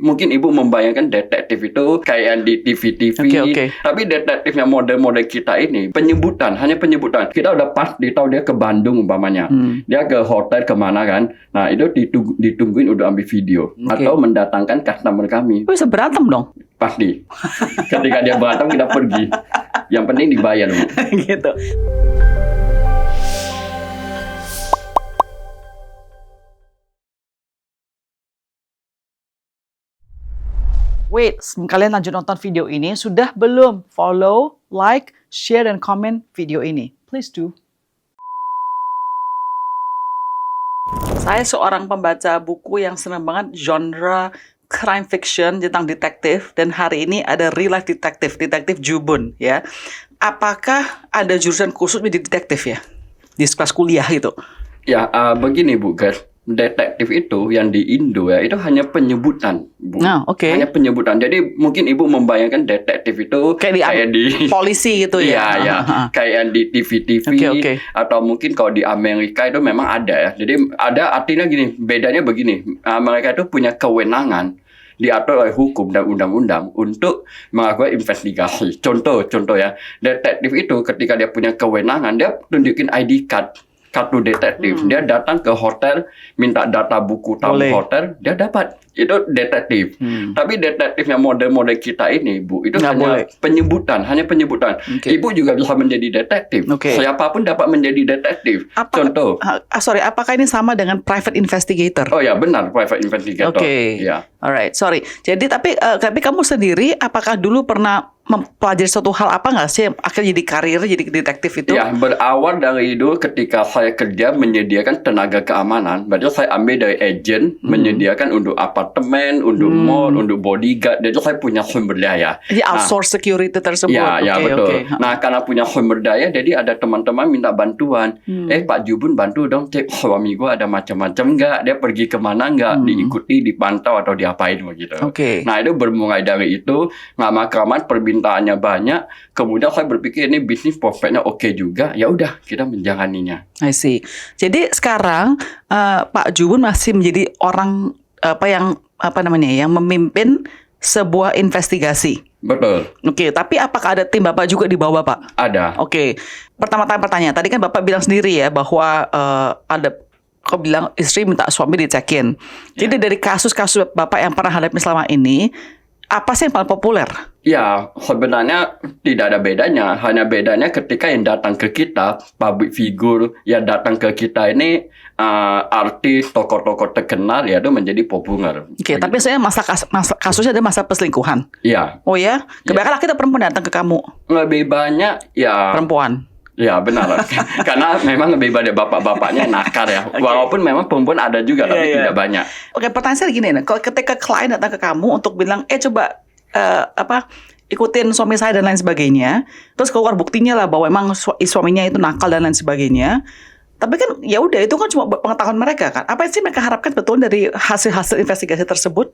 mungkin ibu membayangkan detektif itu kayak yang di TV-TV. Oke. Tapi detektifnya model-model kita ini hanya penyebutan. Kita udah pasti tahu dia ke Bandung umpamanya. Dia ke hotel kemana kan. Nah itu ditungguin udah ambil video. Atau mendatangkan customer kami. Bisa berantem dong? Pasti. Ketika dia berantem kita pergi. Yang penting dibayar. Gitu. Wait, kalian lanjut nonton video ini sudah belum? Follow, like, share, dan komen video ini. Please do. Saya seorang pembaca buku yang senang banget genre crime fiction tentang detektif, dan hari ini ada real life detektif Jubun ya. Apakah ada jurusan khusus menjadi detektif ya di kelas kuliah gitu? Ya, begini Bu guys. Detektif itu yang di Indo ya itu hanya penyebutan, Bu. Hanya penyebutan. Jadi mungkin ibu membayangkan detektif itu kayak di polisi gitu ya. Iya, kayak yang di TV-TV. Atau mungkin kalau di Amerika itu memang ada ya. Jadi ada artinya gini, bedanya begini. Mereka itu punya kewenangan diatur oleh hukum dan undang-undang untuk melakukan investigasi. Contoh ya, detektif itu ketika dia punya kewenangan, dia tunjukin ID card. Kartu detektif, dia datang ke hotel, minta data buku tamu hotel, dia dapat. Itu detektif. Tapi detektifnya model-model kita ini, Bu, itu hanya penyebutan. Ibu juga bisa menjadi detektif. Siapapun dapat menjadi detektif. Contoh. Apakah ini sama dengan private investigator? Oh ya, benar, private investigator. Ya. Alright, sorry. Jadi tapi kamu sendiri, apakah dulu pernah mempelajari suatu hal apa nggak sih akhirnya jadi karir jadi detektif itu? Ya, berawal dari itu ketika saya kerja menyediakan tenaga keamanan. Berarti saya ambil dari agent menyediakan untuk apartemen, untuk mall, untuk bodyguard. Jadi saya punya sumber daya. Jadi outsource security tersebut. Ya, betul. Nah, karena punya sumber daya, jadi ada teman-teman minta bantuan. Pak Jubun bantu dong, cek suami gua ada macam-macam nggak? Dia pergi kemana nggak? Diikuti, dipantau atau diapain begitu. Nah, itu bermulai dari itu, lama-kelamaan permintaannya banyak. Kemudian saya berpikir ini bisnis prospeknya oke juga. Ya udah, kita menjalaninya. I see. Jadi sekarang Pak Jubun masih menjadi orang yang memimpin sebuah investigasi. Betul. Tapi apakah ada tim Bapak juga di bawah Bapak? Ada. Pertama-tama pertanyaan. Tadi kan Bapak bilang sendiri ya bahwa kau bilang istri minta suami dicekin. Jadi dari kasus-kasus Bapak yang pernah hadapi selama ini, apa sih yang paling populer? Ya, sebenarnya tidak ada bedanya. Hanya bedanya ketika yang datang ke kita, public figure yang datang ke kita ini artis, tokoh-tokoh terkenal ya itu menjadi populer. Tapi saya kasusnya ada masa perselingkuhan. Iya. Oh ya? Kebanyakan laki atau perempuan datang ke kamu? Lebih banyak ya perempuan. Ya benar, karena memang lebih banyak bapak-bapaknya nakal ya. Walaupun memang perempuan ada juga, tapi tidak banyak. Pertanyaan saya gini, kalau ketika klien datang ke kamu untuk bilang, coba ikutin suami saya dan lain sebagainya, terus keluar buktinya lah bahwa memang suaminya itu nakal dan lain sebagainya. Tapi kan ya udah itu kan cuma pengetahuan mereka kan. Apa sih mereka harapkan betul dari hasil-hasil investigasi tersebut?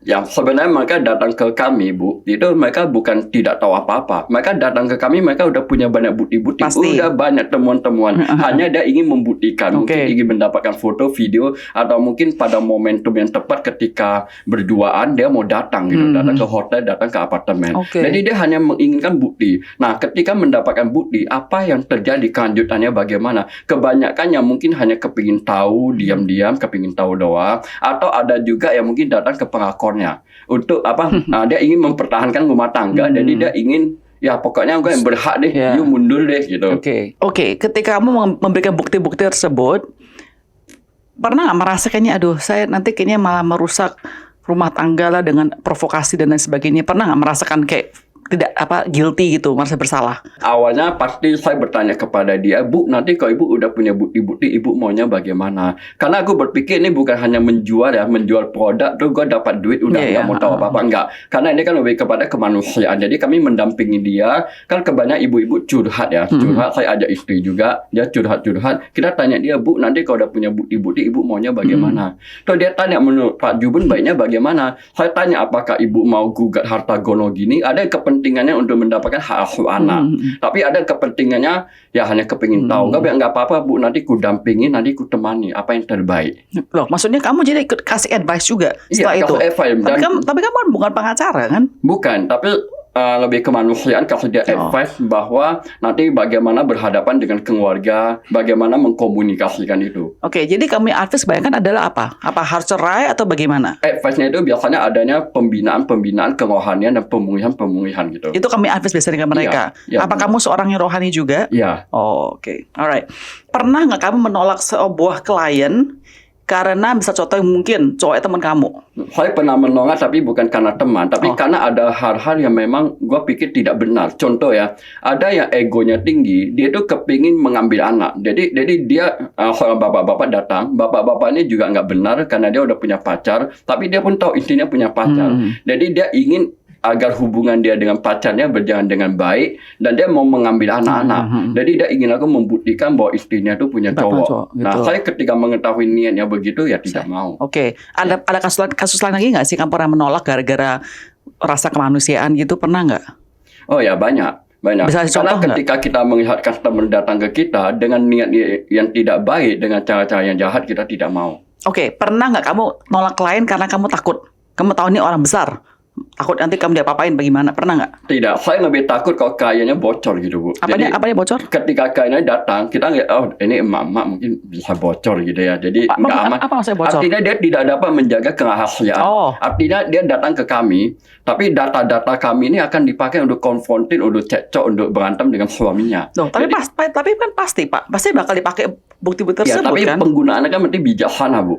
Ya sebenarnya mereka datang ke kami, Bu, itu mereka bukan tidak tahu apa-apa. Mereka datang ke kami, mereka udah punya banyak bukti-bukti, udah banyak temuan-temuan. Hanya dia ingin membuktikan, mungkin ingin mendapatkan foto, video, atau mungkin pada momentum yang tepat ketika berduaan dia mau datang gitu, datang ke hotel, datang ke apartemen. Jadi dia hanya menginginkan bukti. Nah, ketika mendapatkan bukti, apa yang terjadi kelanjutannya bagaimana? Kebanyakannya mungkin hanya kepingin tahu, diam-diam, kepingin tahu doang, atau ada juga yang mungkin datang ke pengakuan untuk dia ingin mempertahankan rumah tangga, jadi dia ingin ya pokoknya gue yang berhak deh, you mundur deh gitu. Ketika kamu memberikan bukti-bukti tersebut, pernah nggak merasa kayaknya saya nanti kayaknya malah merusak rumah tangga lah dengan provokasi dan lain sebagainya? Pernah nggak merasakan kayak tidak guilty gitu, merasa bersalah? Awalnya pasti saya bertanya kepada dia, Bu, nanti kalau ibu udah punya bukti-bukti, ibu maunya bagaimana? Karena aku berpikir ini bukan hanya menjual produk, tuh gue dapat duit udah nggak mau tahu apa-apa, enggak. Karena ini kan lebih kepada kemanusiaan. Jadi kami mendampingi dia, kan kebanyakan ibu-ibu curhat ya, curhat. Saya ajak istri juga, dia curhat. Kita tanya dia, Bu, nanti kalau udah punya bukti-bukti, ibu maunya bagaimana? Terus dia tanya, menurut Pak Jubun baiknya bagaimana? Saya tanya, apakah ibu mau gugat harta gono gini? Ada yang kepentingan kepentingannya untuk mendapatkan hak asuh anak. Tapi ada kepentingannya ya hanya kepingin tahu. Nggak apa-apa Bu, nanti ku dampingi, nanti ku temani apa yang terbaik. Loh, maksudnya kamu jadi ikut kasih advice juga setelah Iya, itu? kasih advice. Tapi kamu kan bukan pengacara kan? Bukan, tapi lebih kemanusiaan kasih dia advice bahwa nanti bagaimana berhadapan dengan keluarga, bagaimana mengkomunikasikan itu. Oke, jadi kami advice kebanyakan adalah apa? Apa harus cerai atau bagaimana? Advice-nya itu biasanya adanya pembinaan kerohanian dan pemulihan gitu. Itu kami advice biasanya ke mereka. Iya, Apa kamu seorang yang rohani juga? Iya. Oh, oke. Alright. Pernah nggak kamu menolak sebuah klien karena bisa contoh mungkin cowok teman kamu? Saya pernah menolak tapi bukan karena teman, tapi karena ada hal-hal yang memang gue pikir tidak benar. Contoh ya, ada yang egonya tinggi, dia tuh kepingin mengambil anak. Jadi dia seorang bapak-bapak datang, bapak-bapaknya juga nggak benar karena dia udah punya pacar, tapi dia pun tahu istrinya punya pacar. Jadi dia ingin agar hubungan dia dengan pacarnya berjalan dengan baik dan dia mau mengambil anak-anak. Jadi dia ingin aku membuktikan bahwa istrinya itu punya cowok. Gitu. Nah, saya ketika mengetahui niatnya begitu ya tidak mau. Oke. Ada kasus lain lagi nggak sih kamu pernah menolak gara-gara rasa kemanusiaan gitu, pernah nggak? Oh ya, banyak. Bisa Karena ketika kita melihat customer datang ke kita dengan niat yang tidak baik, dengan cara-cara yang jahat, kita tidak mau. Oke, pernah nggak kamu nolak klien karena kamu takut? Kamu tahu ini orang besar, takut nanti kamu diapa-apain bagaimana? Pernah nggak? Tidak, saya lebih takut kalau kliennya bocor gitu Bu. Apanya bocor? Ketika kliennya datang, kita ngeliat, oh ini emak-emak mungkin bisa bocor gitu ya. Jadi nggak aman. Apa maksudnya bocor? Artinya dia tidak dapat menjaga kerahasiaan. Artinya dia datang ke kami, tapi data-data kami ini akan dipakai untuk konfrontir, untuk cekcok, untuk berantem dengan suaminya. Loh, tapi kan pasti Pak, pasti bakal dipakai bukti-bukti ya, tersebut tapi kan? Penggunaannya kan mesti bijaksana Bu.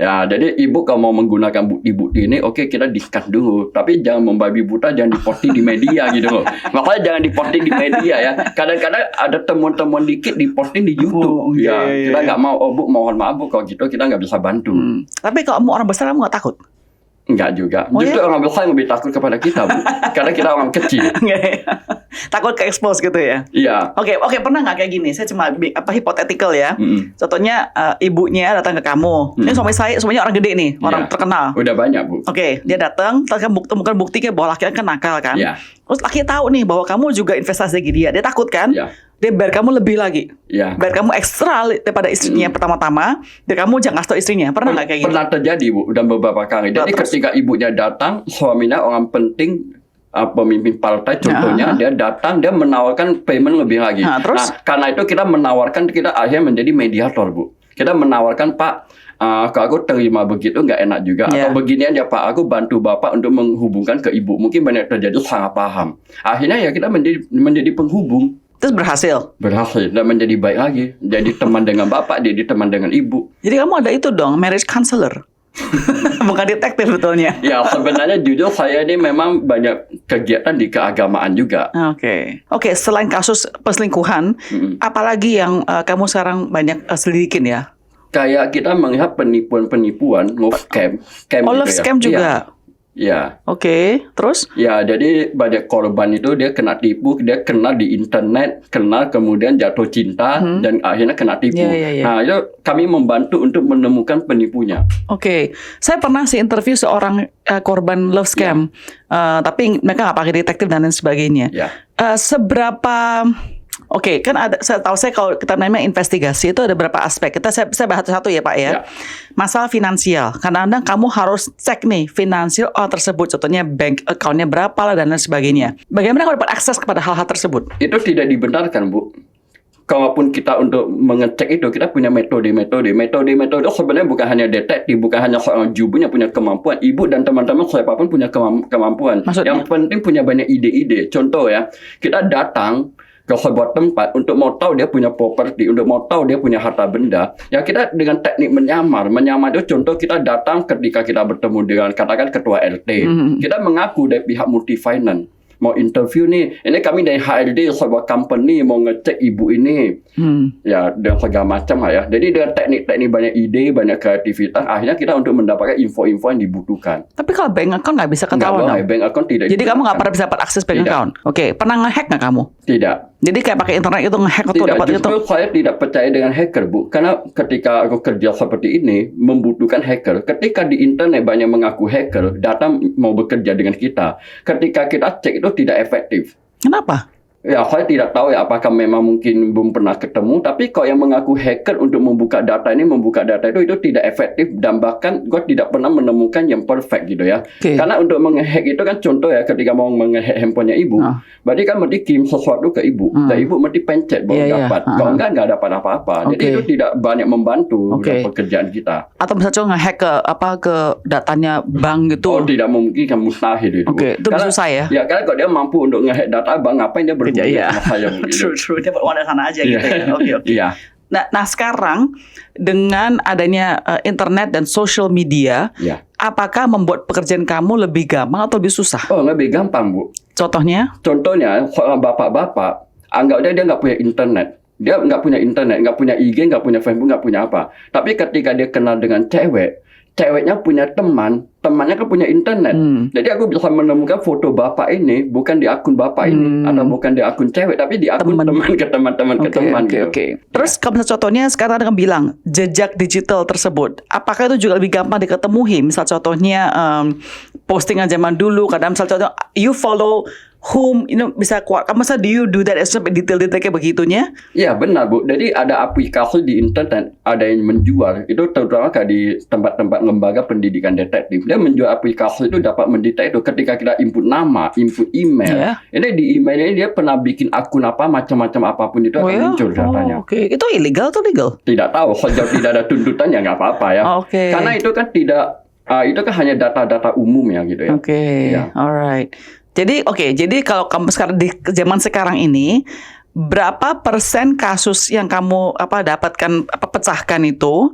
Ya, jadi ibu kalau mau menggunakan bukti-bukti ini, oke kita discuss dulu. Tapi jangan membabi buta, jangan diposting di media gitu loh. Makanya jangan diposting di media ya. Kadang-kadang ada temuan-temuan dikit diposting di YouTube. Kita nggak mau, oh Bu, mohon maaf Bu, kalau gitu kita nggak bisa bantu. Tapi kalau kamu orang besar, kamu nggak takut? Enggak juga. Justru orang besar yang lebih takut kepada kita, Bu. Karena kita orang kecil. Takut ke expose gitu ya? Iya. Oke, pernah nggak kayak gini? Saya cuma hipothetical ya. Contohnya ibunya datang ke kamu. Ini suaminya orang gede nih, orang terkenal. Udah banyak Bu. Oke, dia datang, terus kamu temukan buktinya bahwa laki-laki kan nakal kan? Iya. Terus laki tahu nih bahwa kamu juga investasi di dia. Dia takut kan? Iya. Dia bayar kamu lebih lagi. Iya. Bayar kamu ekstra daripada istrinya pertama-tama. Dan kamu jangan kasih tau istrinya. Pernah nggak kayak gini? Pernah terjadi Bu, udah beberapa kali. Jadi ketika ibunya datang, suaminya orang penting, pemimpin partai contohnya, dia datang, dia menawarkan payment lebih lagi. Terus? Nah, karena itu kita menawarkan, kita akhirnya menjadi mediator Bu. Kita menawarkan, Pak, kalau aku terima begitu nggak enak juga. Atau begini aja Pak, aku bantu Bapak untuk menghubungkan ke Ibu. Mungkin banyak terjadi salah paham. Akhirnya ya kita menjadi penghubung. Terus berhasil? Berhasil dan menjadi baik lagi. Jadi teman dengan Bapak, jadi teman dengan Ibu. Jadi kamu ada itu dong, marriage counselor. Bukan detektif betulnya. Ya sebenarnya jujur saya ini memang banyak kegiatan di keagamaan juga. Oke, selain kasus perselingkuhan, apalagi yang kamu sekarang banyak selidikin ya? Kayak kita melihat penipuan, love scam. Love scam juga? Ya. Oke, terus? Ya, jadi banyak korban itu dia kena tipu, dia kena di internet, kena kemudian jatuh cinta dan akhirnya kena tipu. Nah, itu kami membantu untuk menemukan penipunya. Oke, saya pernah sih interview seorang korban love scam, tapi mereka nggak pakai detektif dan lain sebagainya. Seberapa Oke, kan ada, saya tahu kalau kita namanya investigasi itu ada beberapa aspek. Saya bahas satu ya Pak ya. Masalah finansial. Kadang-kadang kamu harus cek nih finansial orang tersebut. Contohnya bank account-nya berapa lah dan lain sebagainya. Bagaimana kamu dapat akses kepada hal-hal tersebut? Itu tidak dibenarkan Bu. Kalaupun kita untuk mengecek itu, kita punya metode. Metode sebenarnya bukan hanya detektif, bukan hanya seorang jubu yang punya kemampuan. Ibu dan teman-teman siapapun punya kemampuan. Maksudnya? Yang penting punya banyak ide-ide. Contoh ya, kita datang ke sebuah tempat untuk mau tahu dia punya properti, untuk mau tahu dia punya harta benda, ya kita dengan teknik menyamar itu contoh kita datang ketika kita bertemu dengan katakan ketua RT, kita mengaku dari pihak multi finance mau interview nih, ini kami dari HRD sebuah company mau ngecek ibu ini, ya dengan segala macam lah ya. Jadi dengan teknik-teknik banyak ide, banyak kreativitas, akhirnya kita untuk mendapatkan info-info yang dibutuhkan. Tapi kalau bank account nggak bisa ketahuan. Bank account tidak. Jadi kamu nggak pernah bisa dapat akses bank account. Oke, pernah nge-hack nggak kamu? Tidak. Jadi kayak pakai internet itu ngehack atau Tidak, dapat itu? justru saya tidak percaya dengan hacker, Bu. Karena ketika aku kerja seperti ini, membutuhkan hacker. Ketika di internet banyak mengaku hacker, data mau bekerja dengan kita. Ketika kita cek itu tidak efektif. Kenapa? Ya, saya tidak tahu ya apakah memang mungkin belum pernah ketemu. Tapi kalau yang mengaku hacker untuk membuka data itu tidak efektif dan bahkan gue tidak pernah menemukan yang perfect gitu ya. Karena untuk menghack itu kan contoh ya ketika mau menghack handphonenya ibu, berarti kan mesti kirim sesuatu ke ibu, dan ibu mesti pencet baru dapat. Kalau enggak dapat apa-apa. Jadi itu tidak banyak membantu dalam pekerjaan kita. Atau misalnya ngehack ke datanya bank gitu? Oh, tidak mungkin, kan mustahil itu. Itu susah ya? Ya, karena kalau dia mampu untuk ngehack data bank, ngapain dia Iya. True. Dia bawa sana aja gitu ya. Oke. Iya. Nah sekarang dengan adanya internet dan social media, apakah membuat pekerjaan kamu lebih gampang atau lebih susah? Oh, lebih gampang, Bu. Contohnya? Contohnya, seorang bapak-bapak, anggap dia nggak punya internet. Dia nggak punya internet, nggak punya IG, nggak punya Facebook, nggak punya apa. Tapi ketika dia kenal dengan ceweknya punya temannya kan punya internet. Jadi aku bisa menemukan foto bapak ini bukan di akun bapak ini atau bukan di akun cewek, tapi di akun teman ke teman gitu. Terus kalau contohnya sekarang dengan bilang jejak digital tersebut, apakah itu juga lebih gampang diketemui? Misal contohnya postingan zaman dulu, kadang misal contoh you follow whom, bisa kuat. Masa do you do that sampai detail-detail kayak begitunya? Iya benar, Bu. Jadi ada aplikasi di internet, ada yang menjual. Itu terutama kayak di tempat-tempat lembaga pendidikan detektif. Dia menjual aplikasi itu dapat mendetek itu ketika kita input nama, input email. Ini di email ini dia pernah bikin akun apa, macam-macam apapun itu akan muncul datanya. Itu illegal atau legal? Tidak tahu. Sejauh tidak ada tuntutan ya nggak apa-apa ya. Karena itu kan itu kan hanya data-data umum ya gitu ya. Alright. Jadi kalau kamu sekarang di zaman sekarang ini, berapa persen kasus yang kamu dapatkan pecahkan itu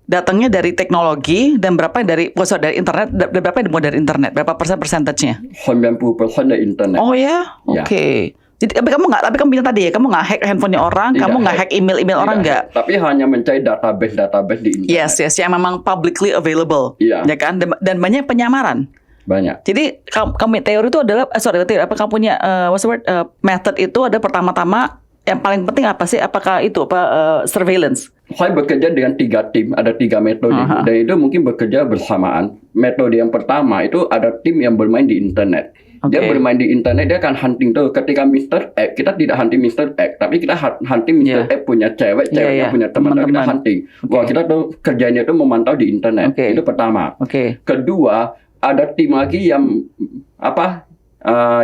datangnya dari teknologi dan berapa dari internet, dan berapa dari internet? Berapa persentasenya? 90% dari internet. Oh ya? Oke. Jadi tapi kamu bilang tadi ya, kamu nggak hack handphonenya orang, kamu nggak hack email orang nggak? Tapi hanya mencari database di internet. Yes, yang memang publicly available. Ya kan? Dan banyak penyamaran. Banyak. Jadi kamu teori itu adalah kamu punya method itu ada pertama-tama yang paling penting apa sih? Apakah itu surveillance? Saya bekerja dengan 3 tim, ada 3 metode, dan itu mungkin bekerja bersamaan. Metode yang pertama itu ada tim yang bermain di internet. Dia bermain di internet, dia akan hunting tuh. Ketika Mr. X, kita tidak hunting Mr. X, tapi kita hunting Mr. X punya ceweknya punya teman, kita hunting. Wah, kita tuh kerjanya tuh memantau di internet. Itu pertama. Kedua, ada tim lagi yang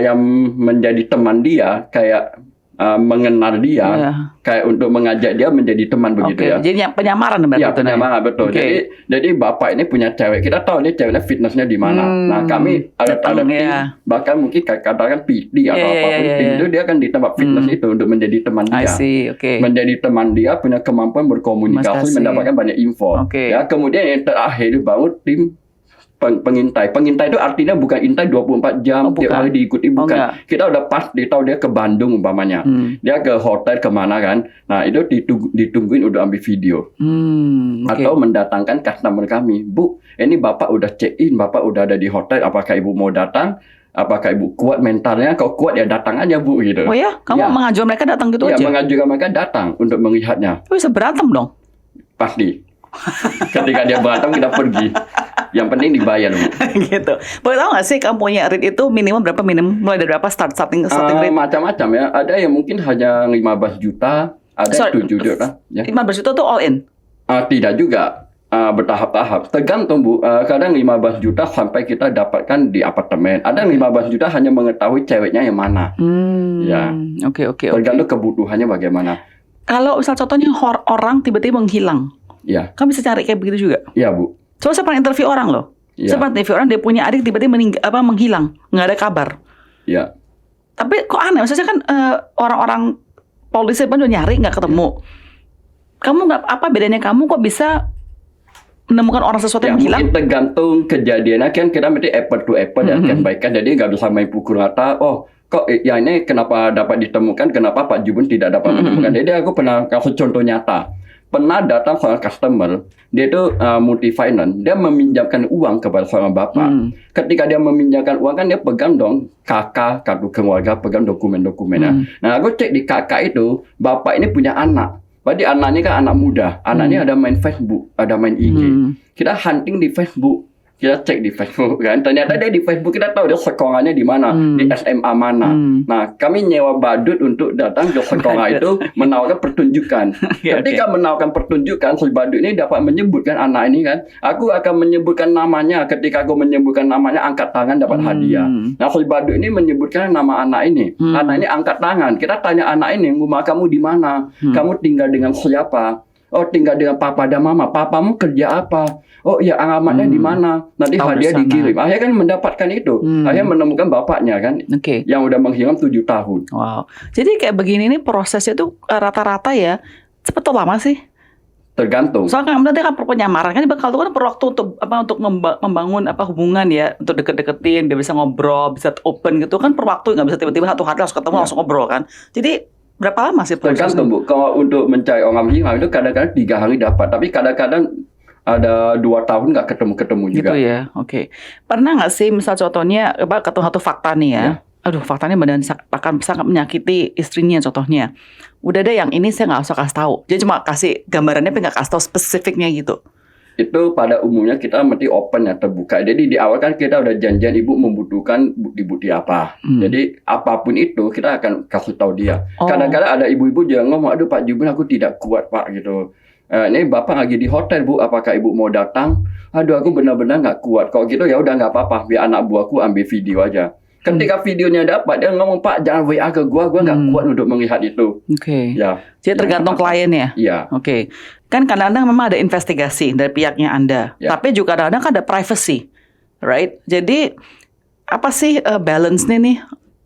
yang menjadi teman dia, kayak mengenal dia, kayak untuk mengajak dia menjadi teman begitu ya. Jadi penyamaran berarti. Ya, penyamaran betul. Jadi bapak ini punya cewek, kita tahu ini ceweknya fitnessnya di mana. Nah, kami ada tim, bahkan mungkin katakan PT atau apapun, tim itu dia akan di tempat fitness itu untuk menjadi teman dia. Menjadi teman dia, punya kemampuan berkomunikasi, mendapatkan banyak info. Ya, kemudian yang terakhir baru tim pengintai. Pengintai itu artinya bukan intai 24 jam tiap hari diikuti, bukan. Kita udah pasti tahu dia ke Bandung umpamanya. Dia ke hotel kemana kan. Nah, itu ditungguin udah ambil video. Atau mendatangkan customer kami. Bu, ini Bapak udah check-in, Bapak udah ada di hotel, apakah Ibu mau datang? Apakah Ibu kuat mentalnya? Kalau kuat ya datang aja, Bu, gitu. Oh ya? Kamu mengajukan mereka datang gitu aja? Iya, mengajukan mereka datang untuk melihatnya. Bisa berantem dong? Pasti. Ketika dia berantem kita pergi. Yang penting dibayar, Bu. Gitu. Boleh tahu nggak sih kamu punya rate itu minimum berapa, mulai dari berapa starting rate? Macam-macam ya. Ada yang mungkin hanya 15 juta, ada 7 juta. Ya. 15 juta tuh all in? Tidak juga. Bertahap-tahap. Tergantung, Bu. Kadang 15 juta sampai kita dapatkan di apartemen. Ada yang 15 juta hanya mengetahui ceweknya yang mana. Ya. Oke. Tergantung kebutuhannya bagaimana. Kalau misal contohnya orang tiba-tiba menghilang. Ya. Kamu bisa cari kayak begitu juga? Iya, Bu. Coba saya pernah interview orang loh. Saya pernah interview orang, dia punya adik tiba-tiba menghilang, nggak ada kabar. Iya. Tapi kok aneh, maksudnya kan orang-orang polisi pun udah nyari nggak ketemu. Kamu nggak, apa bedanya kamu kok bisa menemukan orang sesuatu yang hilang? Mungkin tergantung kejadiannya kan, kita mesti apple to apple ya kan, baikkan. Jadi nggak bisa main pukul rata. Oh, kok yang ini kenapa dapat ditemukan, kenapa Pak Jubun tidak dapat menemukan? Jadi aku pernah kasih contoh nyata. pernah datang seorang customer, dia itu multi finance, dia meminjamkan uang kepada seorang bapak. Ketika dia meminjamkan uang kan dia pegang dong KK, kartu keluarga, pegang dokumen-dokumennya. Nah, aku cek di KK itu, bapak ini punya anak. Berarti anaknya kan anak muda, anaknya ada main Facebook, ada main IG. Kita hunting di Facebook. Kita cek di Facebook kan, ternyata dia di Facebook kita tahu dia sekolahnya di mana, di SMA mana. Nah, kami nyewa badut untuk datang ke sekolah itu menawarkan pertunjukan. Ketika menawarkan pertunjukan, si badut ini dapat menyebutkan anak ini kan, aku akan menyebutkan namanya. Ketika aku menyebutkan namanya, angkat tangan dapat hadiah. Nah, si badut ini menyebutkan nama anak ini. Anak ini angkat tangan. Kita tanya anak ini, rumah kamu di mana? Kamu tinggal dengan siapa? Oh, tinggal dengan papa dan mama. Papamu kerja apa? Oh, ya alamatnya di mana? Nanti hadiah dikirim. Akhirnya kan mendapatkan itu. Akhirnya menemukan bapaknya kan, yang udah menghilang 7 tahun. Wow. Jadi kayak begini nih prosesnya tuh rata-rata ya cepet atau lama sih? Tergantung. Soalnya nanti kan penyamaran kan bakal tuh kan perlu waktu untuk membangun hubungan ya, untuk deket-deketin, biar bisa ngobrol, bisa open gitu kan, perlu waktu, nggak bisa tiba-tiba satu hari langsung ketemu langsung ngobrol kan. Jadi berapa lama sih prosesnya? Tergantung, Bu. Kalau untuk mencari orang hilang itu kadang-kadang 3 hari dapat, tapi kadang-kadang ada 2 tahun nggak ketemu-ketemu juga. Gitu ya, oke. Pernah nggak sih misal contohnya, ketemu satu fakta nih ya. Aduh, faktanya benar akan sangat menyakiti istrinya contohnya. Udah deh yang ini saya nggak usah kasih tahu. Jadi cuma kasih gambarannya, tapi nggak kasih tahu spesifiknya gitu. Itu pada umumnya kita mesti open ya, terbuka. Jadi di awal kan kita udah janjian ibu membutuhkan bukti-bukti apa. Jadi apapun itu kita akan kasih tahu dia. Kadang-kadang ada ibu-ibu juga ngomong, aduh Pak Jubun aku tidak kuat Pak gitu. Ini bapak lagi di hotel Bu, apakah ibu mau datang? Aduh aku benar-benar nggak kuat. Kalau gitu ya udah nggak apa-apa, biar anak buahku ambil video aja. Ketika videonya dapat, dia ngomong, Pak jangan WA ke gua nggak kuat untuk melihat itu. Ya. Jadi tergantung kliennya. Iya. Kan kadang-kadang memang ada investigasi dari pihaknya Anda, tapi juga kadang-kadang kan ada privacy, right? Jadi apa sih balance-nya nih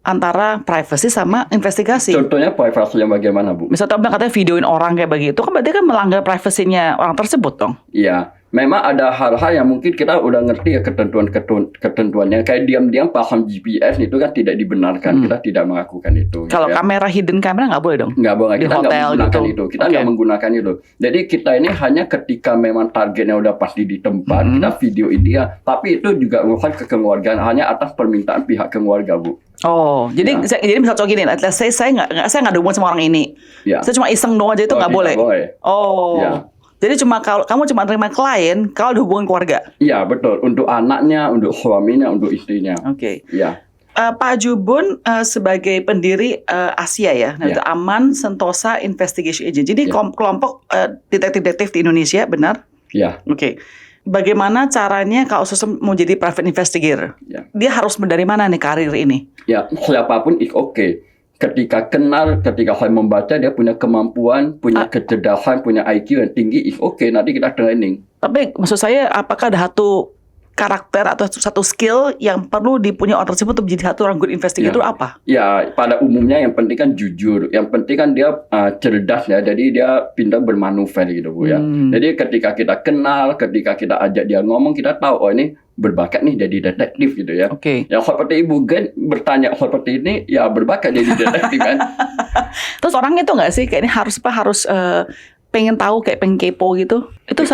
antara privacy sama investigasi? Contohnya privacy yang bagaimana, Bu? Misalnya katanya videoin orang kayak begitu, kan berarti kan melanggar privasinya orang tersebut dong. Iya. Memang ada hal-hal yang mungkin kita udah ngerti ya ketentuannya. Kayak diam-diam pasang GPS itu kan tidak dibenarkan. Kita tidak melakukan itu. Kalau gitu kamera hidden kamera nggak boleh dong? Nggak boleh. Kita nggak menggunakan gitu. itu. Kita nggak menggunakan itu. Jadi kita ini hanya ketika memang targetnya udah pasti di tempat, kita videoin dia. Tapi itu juga urusan kekeluargaan, hanya atas permintaan pihak keluarga, Bu. Oh, jadi misal contoh gini, saya nggak ada hubungan sama orang ini. Saya cuma iseng doang aja, itu nggak boleh. Oh. Jadi kamu cuma terima klien kalau ada hubungan keluarga. Iya betul, untuk anaknya, untuk suaminya, untuk istrinya. Iya. Pak Jubun sebagai pendiri Asia ya, itu Aman Sentosa Investigation Agency. Jadi kelompok detektif-detektif di Indonesia, benar? Iya. Bagaimana caranya kalau seseorang mau jadi private investigator? Dia harus dari mana nih karir ini? Ya, siapapun is oke. Ketika kenal, ketika saya membaca, dia punya kemampuan, punya kecerdasan, punya IQ yang tinggi, is oke. Nanti kita training. Tapi maksud saya, apakah ada satu karakter atau satu skill yang perlu dipunyai orang tersebut untuk menjadi satu orang good investigator apa? Ya, pada umumnya yang penting kan jujur. Yang penting kan dia cerdas ya. Jadi dia pintar bermanuver gitu, Bu ya. Jadi ketika kita kenal, ketika kita ajak dia ngomong, kita tahu oh ini berbakat nih jadi detektif gitu ya. Yang seperti Ibu Gen bertanya seperti ini, ya berbakat jadi detektif kan. Terus orang itu nggak sih kayak ini harus pengen tahu, kayak pengen kepo gitu. Itu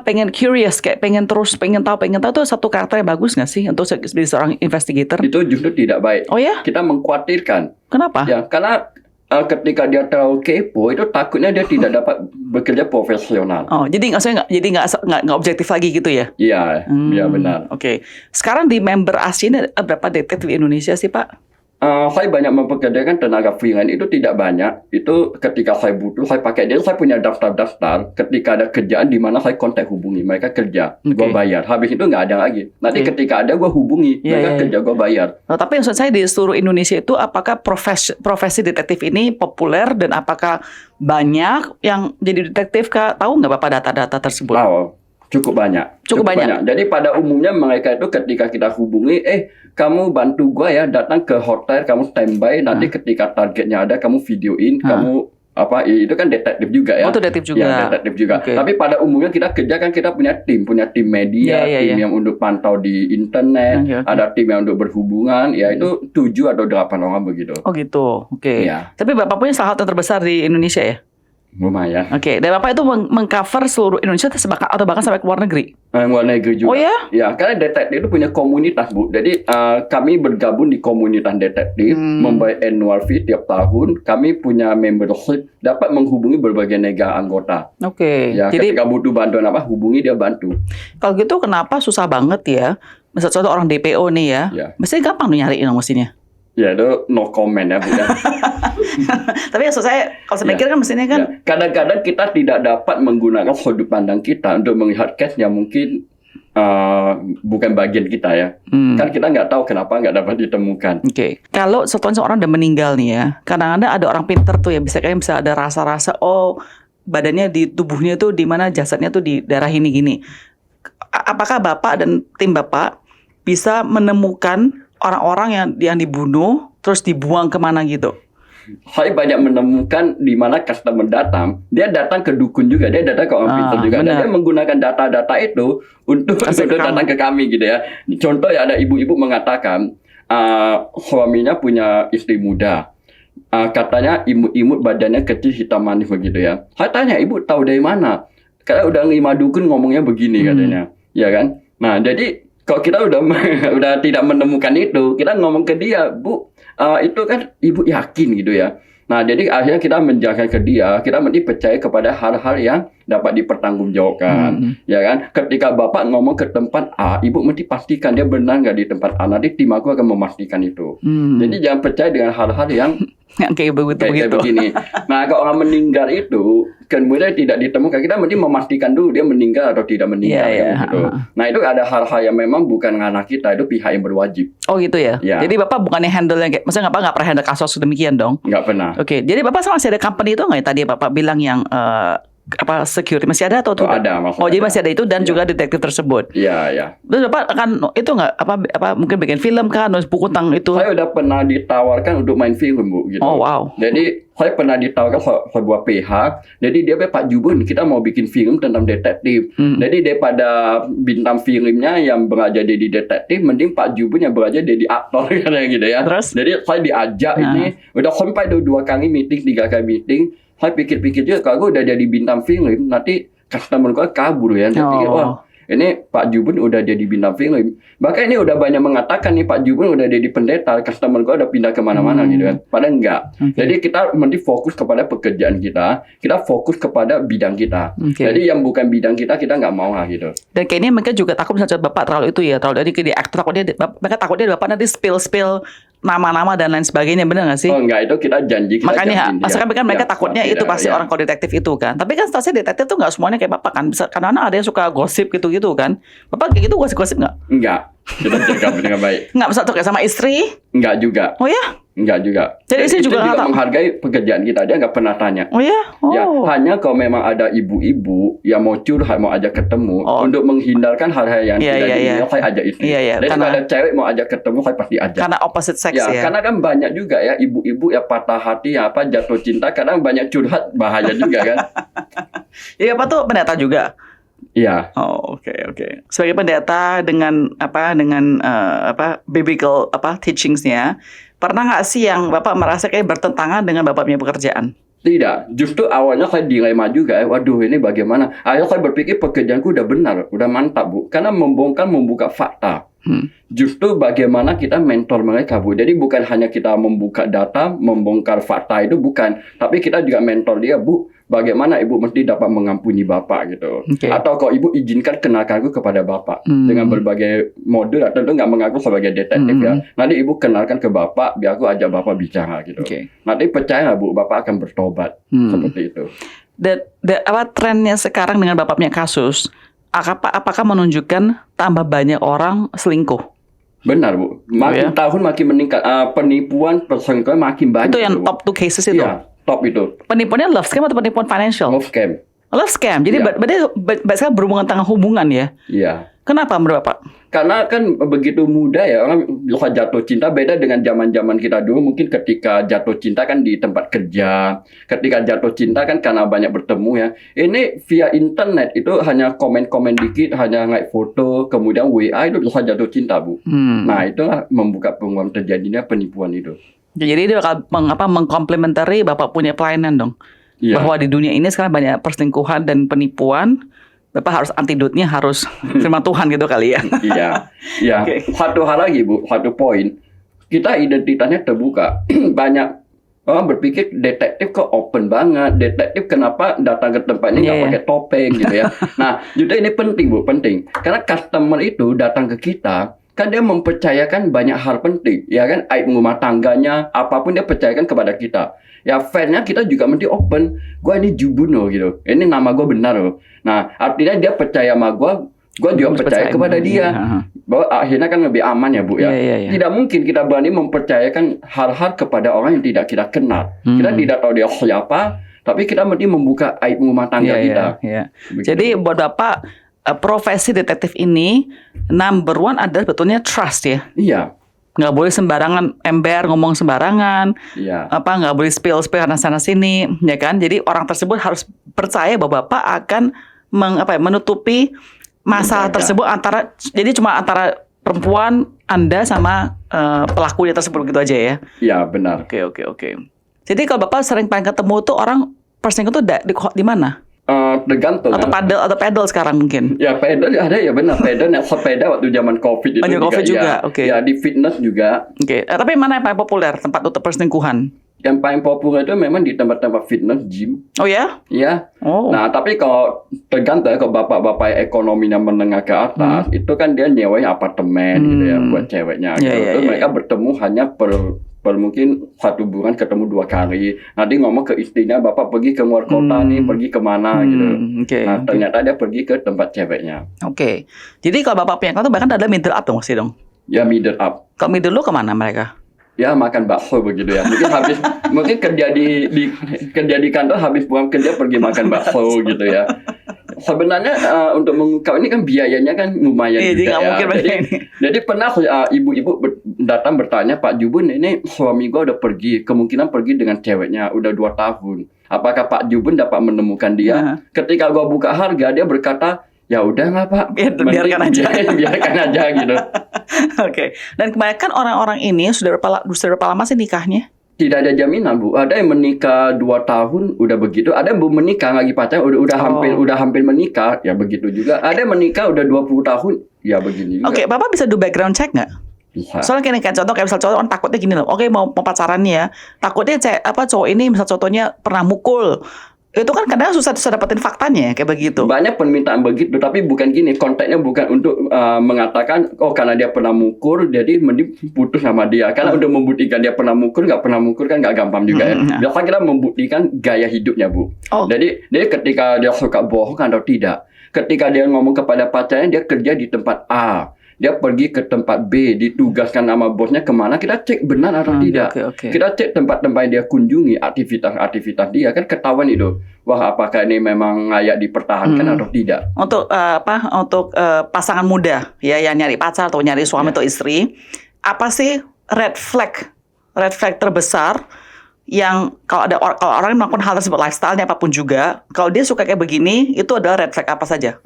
pengen curious, kayak pengen tahu itu satu karakter yang bagus nggak sih untuk jadi seorang investigator? Itu justru tidak baik. Oh ya? Kita mengkhawatirkan. Kenapa? Ya, karena ketika dia terlalu kepo, itu takutnya dia tidak dapat bekerja profesional. Oh, jadi nggak objektif lagi gitu ya? Iya, iya benar. Sekarang di member Asia ini berapa detektif di Indonesia sih, Pak? Saya banyak mempekerjakan tenaga freelance, itu tidak banyak. Itu ketika saya butuh, saya pakai dia. Saya punya daftar-daftar. Ketika ada kerjaan di mana saya kontak hubungi, mereka kerja, gue bayar. Habis itu nggak ada lagi. Nanti ketika ada gue hubungi, mereka kerja, gue bayar. Tapi maksud saya di seluruh Indonesia itu apakah profesi detektif ini populer dan apakah banyak yang jadi detektif? Tahu nggak Bapak data-data tersebut? Cukup banyak. Cukup banyak. Jadi pada umumnya mereka itu ketika kita hubungi, kamu bantu gua ya, datang ke hotel, kamu standby, nanti ketika targetnya ada, kamu videoin, kamu itu kan detektif juga ya. Itu detektif juga. Ya, detektif juga. Tapi pada umumnya kita kerja kan kita punya tim media, tim yang untuk pantau di internet, ada tim yang untuk berhubungan, ya itu 7 atau 8 orang begitu. Oh gitu. Tapi Bapak punya salah satu yang terbesar di Indonesia ya? Lumayan. Oke, dan Bapak itu mengcover seluruh Indonesia atau bahkan sampai ke luar negeri? Luar negeri juga. Oh ya? Ya, karena detektif itu punya komunitas, Bu. Jadi kami bergabung di komunitas detektif, membayar annual fee tiap tahun. Kami punya membership, dapat menghubungi berbagai negara anggota. Oke. Ya, jadi ketika butuh bantuan apa, hubungi dia bantu. Kalau gitu kenapa susah banget ya? Misalnya contoh orang DPO nih ya, mestinya gampang tuh nyariin mestinya. Ya itu no comment ya, Bu. Tapi maksud saya, kalau saya mikir kan mestinya kan kadang-kadang kita tidak dapat menggunakan sudut pandang kita untuk melihat case yang mungkin bukan bagian kita ya. Kan kita nggak tahu kenapa nggak dapat ditemukan. Oke. Kalau setelah seorang udah meninggal nih ya, kadang-kadang ada orang pinter tuh ya, bisa ada rasa-rasa, oh badannya di tubuhnya tuh di mana, jasadnya tuh di daerah ini gini. Apakah Bapak dan tim Bapak bisa menemukan orang-orang yang dibunuh terus dibuang kemana gitu? Saya banyak menemukan di mana customer datang, dia datang ke dukun juga, dia datang ke orang pintar juga, dan dia menggunakan data-data itu untuk datang ke kami gitu ya. Contoh ya, ada ibu-ibu mengatakan suaminya punya istri muda, katanya imut-imut, badannya kecil, hitam manis begitu ya. Saya tanya, ibu tahu dari mana? Karena udah 5 dukun ngomongnya begini katanya, ya kan? Nah jadi kalau kita udah tidak menemukan itu, kita ngomong ke dia, Bu, itu kan ibu yakin gitu ya. Nah, jadi akhirnya kita menjelaskan ke dia, kita mesti percaya kepada hal-hal yang dapat dipertanggungjawabkan, ya kan? Ketika Bapak ngomong ke tempat A, Ibu mesti pastikan dia benar nggak di tempat A. Nanti tim aku akan memastikan itu. Jadi jangan percaya dengan hal-hal yang kayak begini. Nah, kalau orang meninggal itu kemudian tidak ditemukan, kita mesti memastikan dulu dia meninggal atau tidak meninggal. Gitu. Nah, itu ada hal-hal yang memang bukan ranah kita, itu pihak yang berwajib. Oh gitu ya? Jadi Bapak bukannya handle-nya kayak, maksudnya Bapak nggak pernah handle kasus demikian dong? Nggak pernah. Oke, jadi Bapak sama masih ada company itu nggak? Tadi Bapak bilang yang security masih ada atau tuh? Ada. Jadi masih ada itu dan juga detektif tersebut. Iya. Terus Bapak akan itu nggak apa mungkin bikin film kan, buku tentang itu? Saya udah pernah ditawarkan untuk main film, Bu, gitu. Oh wow. Jadi saya pernah ditawarkan sebuah pihak. Jadi dia bilang, Pak Jubun, kita mau bikin film tentang detektif. Jadi daripada bintang filmnya yang belajar jadi detektif, mending Pak Jubun yang belajar jadi aktor kayak gitu ya. Terus? Jadi saya diajak ini, udah sampai 2 kali meeting, 3 kali meeting. Saya pikir-pikir juga, kalau gue udah jadi bintang film, nanti customer gue kabur ya. Jadi wah, ini Pak Jubun udah jadi bintang film. Bahkan ini udah banyak mengatakan nih, Pak Jubun udah jadi pendeta, customer gue udah pindah kemana-mana gitu kan. Padahal enggak. Jadi kita mesti fokus kepada pekerjaan kita fokus kepada bidang kita. Jadi yang bukan bidang kita nggak mau lah gitu. Dan kayaknya mereka juga takut misalnya Bapak terlalu itu ya, terlalu dari aktor, mereka takutnya Bapak nanti spill nama-nama dan lain sebagainya, benar nggak sih? Oh enggak, itu kita janji. Makanya, maksudnya kan mereka takutnya itu pasti orang kalau detektif itu kan. Tapi kan setelahnya detektif tuh nggak semuanya kayak Bapak kan. Karena ada yang suka gosip gitu-gitu kan. Bapak kayak gitu gosip-gosip nggak? Enggak, kita jaga dengan baik. Nggak bisa tuh kayak sama istri? Enggak juga. Oh ya? Enggak juga. Jadi istri juga menghargai pekerjaan kita, dia nggak pernah tanya. Oh ya? Ya, hanya kalau memang ada ibu-ibu yang mau curhat, mau ajak ketemu, untuk menghindarkan hal-hal yang tidak diinginkan, saya ajak istri. Dan kalau ada cewek mau ajak ketemu, saya pasti ajak. Karena opposite sex ya. Karena kan banyak juga ya ibu-ibu yang patah hati, jatuh cinta, kadang banyak curhat, bahaya juga kan. Iya, Bapak tuh pendeta juga. Iya. Oh, oke. Sebagai pendeta dengan biblical teachingsnya, pernah nggak sih yang Bapak merasa kayak bertentangan dengan Bapak punya pekerjaan? Tidak, justru awalnya saya dilema juga. Waduh, ini bagaimana? Akhirnya saya berpikir pekerjaanku udah benar, udah mantap, Bu. Karena membuka fakta. Justru bagaimana kita mentor mereka, Bu. Jadi bukan hanya kita membuka data, membongkar fakta itu bukan, tapi kita juga mentor dia, Bu. Bagaimana Ibu mesti dapat mengampuni Bapak gitu. Atau kalau Ibu izinkan kenalkanku kepada Bapak dengan berbagai modul, tentu nggak mengaku sebagai detektif ya. Nanti Ibu kenalkan ke Bapak, biar aku ajak Bapak bicara gitu. Nanti percaya Bu, Bapak akan bertobat seperti itu. Dan trennya sekarang dengan Bapak punya kasus, apakah menunjukkan tambah banyak orang selingkuh? Benar, Bu. Makin tahun makin meningkat. Penipuan, perselingkuhan makin banyak. Itu yang top 2 cases itu? Iya, top itu. Penipuannya love scam atau penipuan financial? Love scam. Love scam. Jadi berarti berhubungan tentang hubungan ya? Iya. Kenapa menurut Bapak? Karena kan begitu muda ya, orang bisa jatuh cinta, beda dengan zaman-zaman kita dulu. Mungkin ketika jatuh cinta kan di tempat kerja. Ketika jatuh cinta kan karena banyak bertemu ya. Ini via internet itu hanya komen-komen dikit, hanya nge foto, kemudian WA itu bisa jatuh cinta, Bu. Nah, itulah membuka peluang terjadinya penipuan itu. Jadi dia bakal mengkomplementari Bapak punya pelayanan dong. Iya. Bahwa di dunia ini sekarang banyak perselingkuhan dan penipuan. Bapak harus antidotnya harus firman Tuhan gitu kali ya. Iya. Iya. Oke. Satu hal lagi Bu, satu poin. Kita identitasnya terbuka. Banyak orang berpikir detektif kok open banget. Detektif kenapa datang ke tempatnya nggak pakai topeng gitu ya. Nah, justru ini penting Bu, penting. Karena customer itu datang ke kita, kan dia mempercayakan banyak hal penting, ya kan, aib rumah tangganya, apapun dia percayakan kepada kita. Ya fansnya kita juga mesti open. Gua ini Jubuno gitu. Ini nama gue benar loh. Nah, artinya dia percaya sama gue juga percaya kepada dia. Bahwa akhirnya kan lebih aman ya Bu ya. Tidak mungkin kita berani mempercayakan hal-hal kepada orang yang tidak kita kenal. Kita tidak tahu dia siapa, tapi kita mesti membuka aib rumah tangga kita. Jadi buat Bapak, profesi detektif ini number one adalah betulnya trust ya. Iya. Nggak boleh sembarangan ember ngomong sembarangan. Iya. Nggak boleh spill sana sini, ya kan? Jadi orang tersebut harus percaya bahwa Bapak akan menutupi masalah tersebut jadi cuma antara perempuan Anda sama pelakunya tersebut gitu aja ya. Iya, benar. Oke. Jadi kalau Bapak sering paling ketemu tuh orang perselingkuh tuh di mana? Tergantung. Atau pedal sekarang mungkin. Ya pedal ada ya benar pedal sepeda waktu zaman Covid itu juga. Oke. Ya di fitness juga. Oke. Tapi mana yang paling populer tempat untuk perselingkuhan? Yang paling populer itu memang di tempat-tempat fitness, gym. Oh ya? Iya. Oh. Nah, tapi kalau tergantung kalau bapak-bapak ekonominya menengah ke atas, itu kan dia nyewain apartemen gitu ya buat ceweknya. Terus mereka bertemu hanya per mungkin 1 bulan ketemu 2 kali. Nanti ngomong ke istrinya, bapak pergi ke luar kota nih, pergi kemana gitu. Nah, ternyata dia pergi ke tempat ceweknya. Oke. Jadi kalau bapak punya kantor bahkan ada middle up dong sih dong? Ya middle up. Kalau middle lo kemana mereka? Ya makan bakso begitu ya. Mungkin kerja di kantor habis pulang kerja pergi makan bakso gitu ya. Sebenarnya untuk mengungkap ini kan biayanya kan lumayan juga ya. Jadi pernah ibu-ibu datang bertanya, Pak Jubun ini suami gua udah pergi, kemungkinan pergi dengan ceweknya udah 2 tahun. Apakah Pak Jubun dapat menemukan dia? Ketika gua buka harga dia berkata, ya udah nggak Pak, biarkan aja gitu. Oke. Dan kebanyakan orang-orang ini sudah berapa lama sih nikahnya? Tidak ada jaminan Bu. Ada yang menikah 2 tahun udah begitu. Ada yang belum menikah lagi pacaran udah hampir menikah ya begitu juga. Ada yang menikah udah 20 tahun ya begini juga. Oke, Bapak bisa do background check nggak? Bisa. Soalnya kayak contoh orang takutnya gini loh. Oke, mau pacaran nih ya. Takutnya cowok ini misal contohnya pernah mukul. Itu kan kadang susah dapetin faktanya kayak begitu. Banyak permintaan begitu, tapi bukan gini. Konteksnya bukan untuk mengatakan karena dia pernah mukul, jadi mending putus sama dia. Karena udah membuktikan dia pernah mukul, nggak pernah mukul kan nggak gampang juga ya. Biasanya kita membuktikan gaya hidupnya Bu. Jadi ketika dia suka bohong atau tidak, ketika dia ngomong kepada pacarnya dia kerja di tempat A, dia pergi ke tempat B, ditugaskan sama bosnya kemana, kita cek benar atau tidak. Kita cek tempat-tempat yang dia kunjungi, aktivitas dia, kan ketahuan itu. Wah, apakah ini memang layak dipertahankan atau tidak. Untuk pasangan muda ya yang nyari pacar atau nyari suami atau istri, apa sih red flag terbesar yang kalau orang yang melakukan hal tersebut, lifestyle-nya apapun juga, kalau dia suka kayak begini, itu adalah red flag apa saja?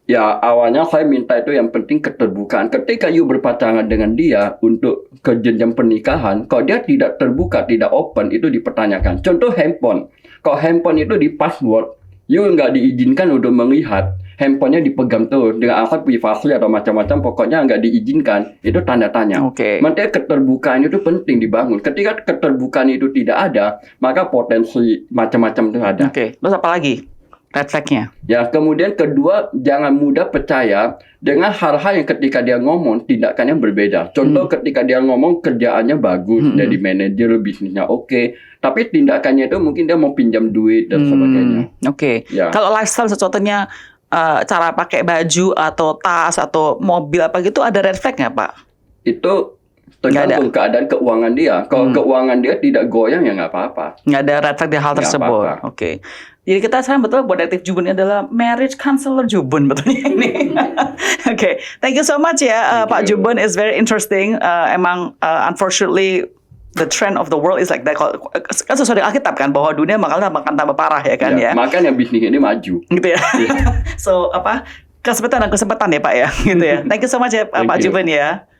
Ya, awalnya saya minta itu yang penting keterbukaan. Ketika you berpacaran dengan dia untuk ke jenjang pernikahan, kalau dia tidak terbuka, tidak open, itu dipertanyakan. Contoh handphone. Kalau handphone itu di password, you nggak diizinkan untuk melihat. Handphonenya dipegang tuh dengan alasan privasi atau macam-macam, pokoknya nggak diizinkan. Itu tanda tanya. Makanya keterbukaan itu penting dibangun. Ketika keterbukaan itu tidak ada, maka potensi macam-macam itu ada. Terus apa lagi? Red flag-nya. Ya, kemudian kedua, jangan mudah percaya dengan hal-hal yang ketika dia ngomong tindakannya berbeda. Contoh ketika dia ngomong kerjaannya bagus, jadi manajer, bisnisnya oke, tapi tindakannya itu mungkin dia mau pinjam duit dan sebagainya. Ya. Kalau lifestyle sesuatunya cara pakai baju atau tas atau mobil apa gitu, ada red flag nggak Pak? Itu tergantung keadaan keuangan dia. Kalau keuangan dia tidak goyang ya nggak apa-apa. Nggak ada red flag di hal tersebut. Jadi kita sekarang betul buat detektif Jubun ini adalah marriage counselor Jubun betulnya ini. Thank you so much ya Pak Jubun, is very interesting. Emang unfortunately the trend of the world is like that. Kan sesuai dengan Alkitab kan bahwa dunia akan tambah parah ya kan ya. Makanya bisnis ini maju. Gitu ya. So kesempatan ya Pak ya gitu ya. Thank you so much ya Pak Jubun ya.